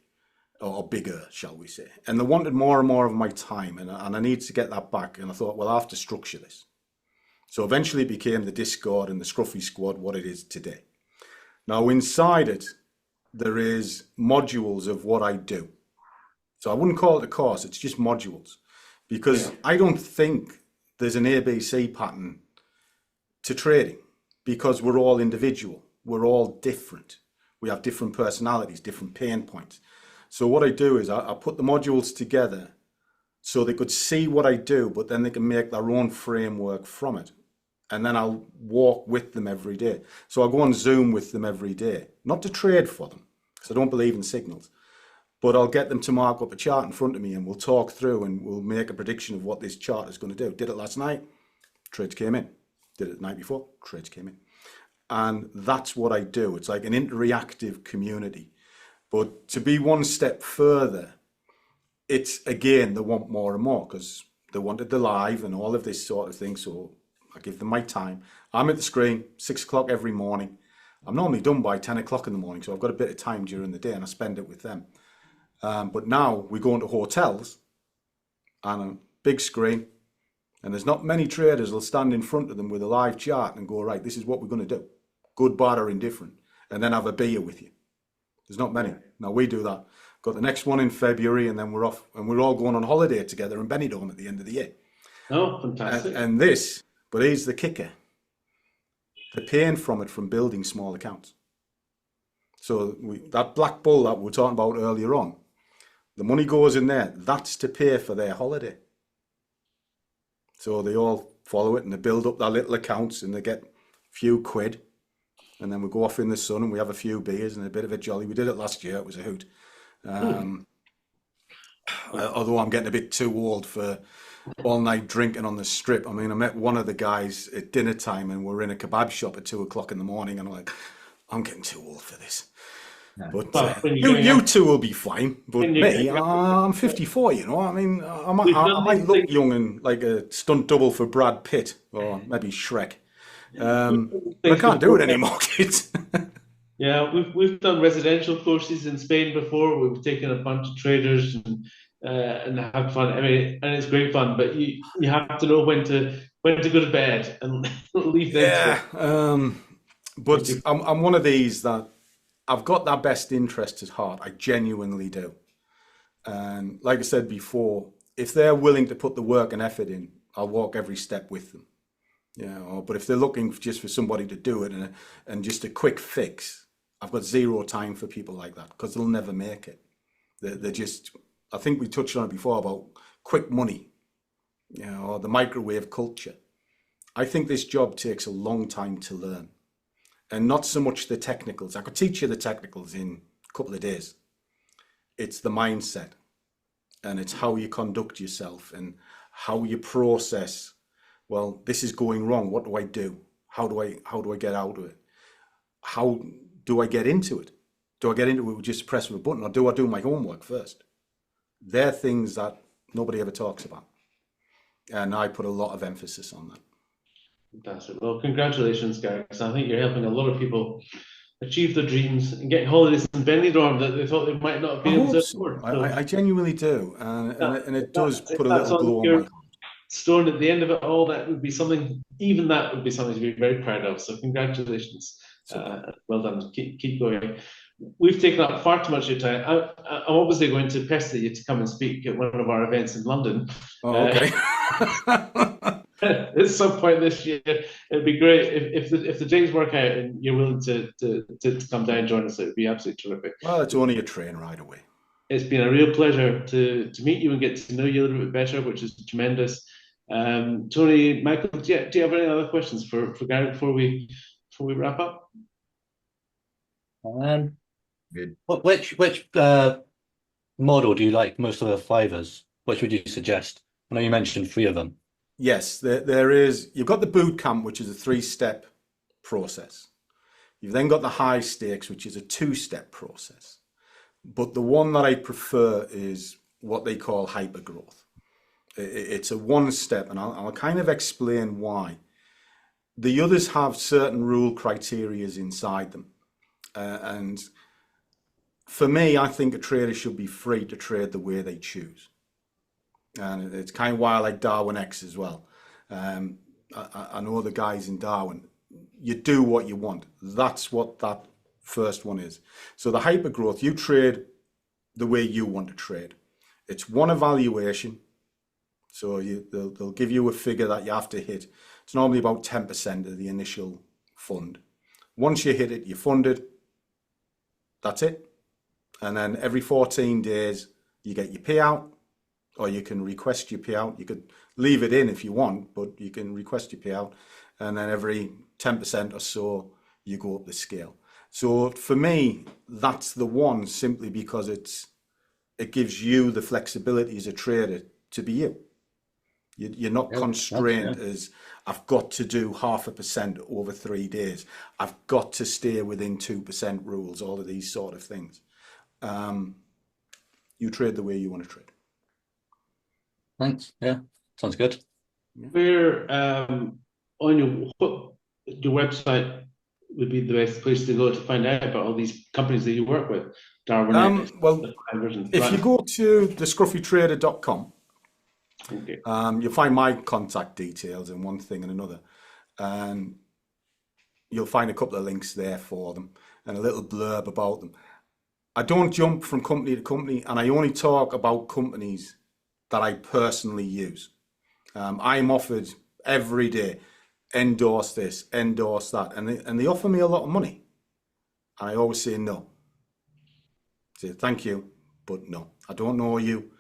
or bigger, shall we say. And they wanted more and more of my time. And I need to get that back. And I thought, well, I have to structure this. So eventually it became the Discord and the Scruffy Squad, what it is today. Now, inside it, there is modules of what I do. So I wouldn't call it a course, it's just modules. Because I don't think there's an ABC pattern to trading, because we're all individual. we're all different. We have different personalities, different pain points. So what I do is I put the modules together so they could see what I do, but then they can make their own framework from it. And then I'll walk with them every day. So I'll go on Zoom with them every day, not to trade for them, because I don't believe in signals, but I'll get them to mark up a chart in front of me and we'll talk through and we'll make a prediction of what this chart is going to do. Did it last night, trades came in. Did it the night before, trades came in. And that's what I do. It's like an interactive community. But to be one step further, it's again, they want more and more because they wanted the live and all of this sort of thing. So I give them my time. I'm at the screen 6 o'clock every morning. I'm normally done by 10 o'clock in the morning. So I've got a bit of time during the day and I spend it with them. But now we go into hotels and a big screen, and there's not many traders will stand in front of them with a live chart and go, right, this is what we're going to do. Good, bad, or indifferent. And then have a beer with you. There's not many. Now we do that. Got the next one in February, and then we're off, and we're all going on holiday together in Benidorm at the end of the year. Oh, fantastic. And this, but here's the kicker. They're paying from it from building small accounts. So that black bull that we were talking about earlier on, the money goes in there. That's to pay for their holiday. So they all follow it and they build up their little accounts and they get a few quid. And then we go off in the sun and we have a few beers and a bit of a jolly. We did it last year. It was a hoot. Although I'm getting a bit too old for all night drinking on the strip. I mean, I met one of the guys at dinner time and we're in a kebab shop at 2 o'clock in the morning. And I'm like, I'm getting too old for this. But you two will be fine. But me, I'm 54, you know. I mean, I might look young and like a stunt double for Brad Pitt or maybe Shrek. But I can't do it anymore, kids. Yeah, we've done residential courses in Spain before. We've taken a bunch of traders and had fun. I mean, and it's great fun, but you have to know when to go to bed and leave them. Yeah, but I'm one of these that I've got that best interest at heart. I genuinely do. And like I said before, if they're willing to put the work and effort in, I'll walk every step with them. Yeah, but if they're looking just for somebody to do it and just a quick fix, I've got zero time for people like that because they'll never make it. They're just, I think we touched on it before about quick money, you know, or the microwave culture. I think this job takes a long time to learn. And not so much the technicals. I could teach you the technicals in a couple of days. It's the mindset and it's how you conduct yourself and how you process. Well, this is going wrong. What do I do? How do I get out of it? How do I get into it? Do I get into it with just pressing a button, or do I do my homework first? They're things that nobody ever talks about. And I put a lot of emphasis on that. Fantastic. Well, congratulations, guys. I think you're helping a lot of people achieve their dreams and get holidays in Benidorm that they thought they might not be able to afford. I genuinely do. And it does put a little glow on my heart. Stone at the end of it all, that would be something, even that would be something to be very proud of. So congratulations. Well done. Keep going. We've taken up far too much of your time. I'm obviously going to pester you to come and speak at one of our events in London. Oh, okay. At some point this year, it'd be great if the days work out and you're willing to come down and join us. It would be absolutely terrific. Well, it's only a train ride away. It's been a real pleasure to meet you and get to know you a little bit better, which is tremendous. Tony, Michael, do you have any other questions for Gary before we wrap up? Good. Which model do you like most of the fivers? Which would you suggest? I know you mentioned 3 of them. Yes, there is. You've got the boot camp, which is a 3-step process. You've then got the high stakes, which is a 2-step process. But the one that I prefer is what they call hypergrowth. It's a 1-step, and I'll kind of explain why. The others have certain rule criterias inside them. And for me, I think a trader should be free to trade the way they choose. And it's kind of why I like Darwin X as well. I know the guys in Darwin. You do what you want. That's what that first one is. So the hypergrowth, you trade the way you want to trade. It's one evaluation. So they'll give you a figure that you have to hit. It's normally about 10% of the initial fund. Once you hit it, you're funded. That's it. And then every 14 days, you get your payout, or you can request your payout. You could leave it in if you want, but you can request your payout. And then every 10% or so, you go up the scale. So for me, that's the one, simply because it gives you the flexibility as a trader to be you. You're not constrained as, I've got to do 0.5% over 3 days. I've got to stay within 2% rules, all of these sort of things. You trade the way you want to trade. Thanks. Yeah, sounds good. Where on your website would be the best place to go to find out about all these companies that you work with? Darwin. Well, if you go to thescruffytrader.com, okay. You'll find my contact details and one thing and another, and you'll find a couple of links there for them and a little blurb about them. I don't jump from company to company, and I only talk about companies that I personally use. I'm offered every day, endorse this, endorse that, and they offer me a lot of money. I always say no. Say thank you, but no. I don't know you,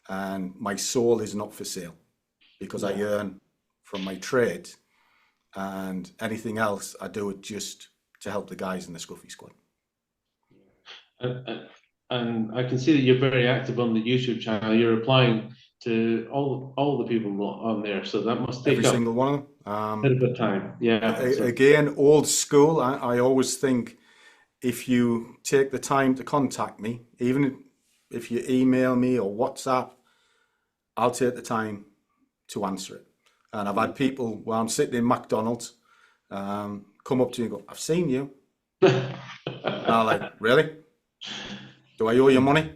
and my soul is not for sale, because I earn from my trade, and anything else I do it just to help the guys in the Scruffy squad. And I can see that you're very active on the YouTube channel. You're replying to all the people on there, so that must take every single one of them. A bit of time. Yeah. Again, old school. I always think, if you take the time to contact me, even if you email me or WhatsApp, I'll take the time to answer it. And I've had people where I'm sitting in McDonald's come up to me and go, "I've seen you." And I'm like, "Really? Do I owe you money?"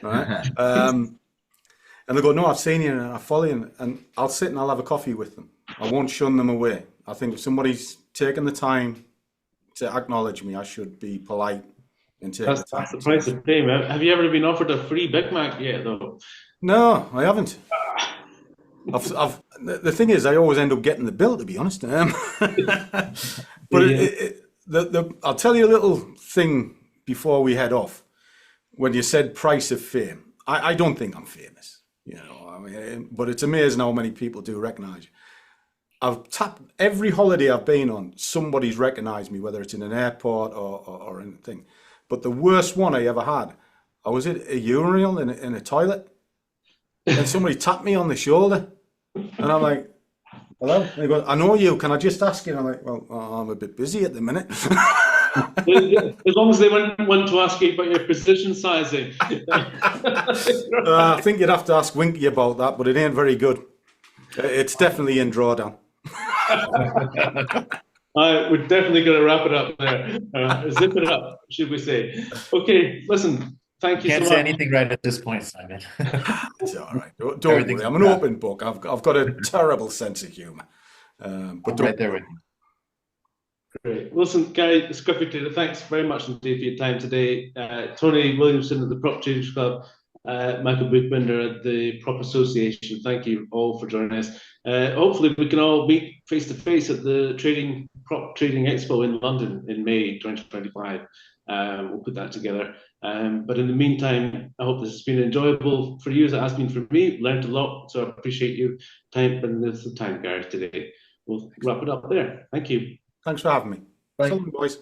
Right? And they go, "No, I've seen you and I follow you." And I'll sit and I'll have a coffee with them. I won't shun them away. I think if somebody's taken the time to acknowledge me, I should be polite and take the time. That's the price of fame. Have you ever been offered a free Big Mac yet, though? No, I haven't. The thing is, I always end up getting the bill, to be honest. But I'll tell you a little thing before we head off. When you said price of fame, I don't think I'm famous, I mean, but it's amazing how many people do recognize you. I've tapped every holiday I've been on, somebody's recognized me, whether it's in an airport or anything. But the worst one I ever had, I was at a urinal in a toilet, and somebody tapped me on the shoulder, and I'm like, "Hello?" And they go, "I know you, can I just ask you?" And I'm like, "Well, I'm a bit busy at the minute." As long as they wouldn't want to ask you about your position sizing. I think you'd have to ask Winky about that, but it ain't very good. It's definitely in drawdown. We're definitely going to wrap it up there. Zip it up, should we say. Okay, listen, thank you so much. Can't say anything right at this point, Simon. It's all right. Don't worry. I'm an open book. I've got a terrible sense of humour. But right there with you. Great. Listen, Gary, Scruffy Trader, thanks very much indeed for your time today. Tony Williamson at the Prop Trading Club, Michael Buchbinder at the Prop Association, thank you all for joining us. Hopefully we can all meet face to face at the Prop Trading Expo in London in May 2025. We'll put that together. But in the meantime, I hope this has been enjoyable for you, as it has been for me. Learned a lot, so I appreciate you spending the time, Gary, today. We'll wrap it up there. Thank you. Thanks for having me. Bye. So long, boys.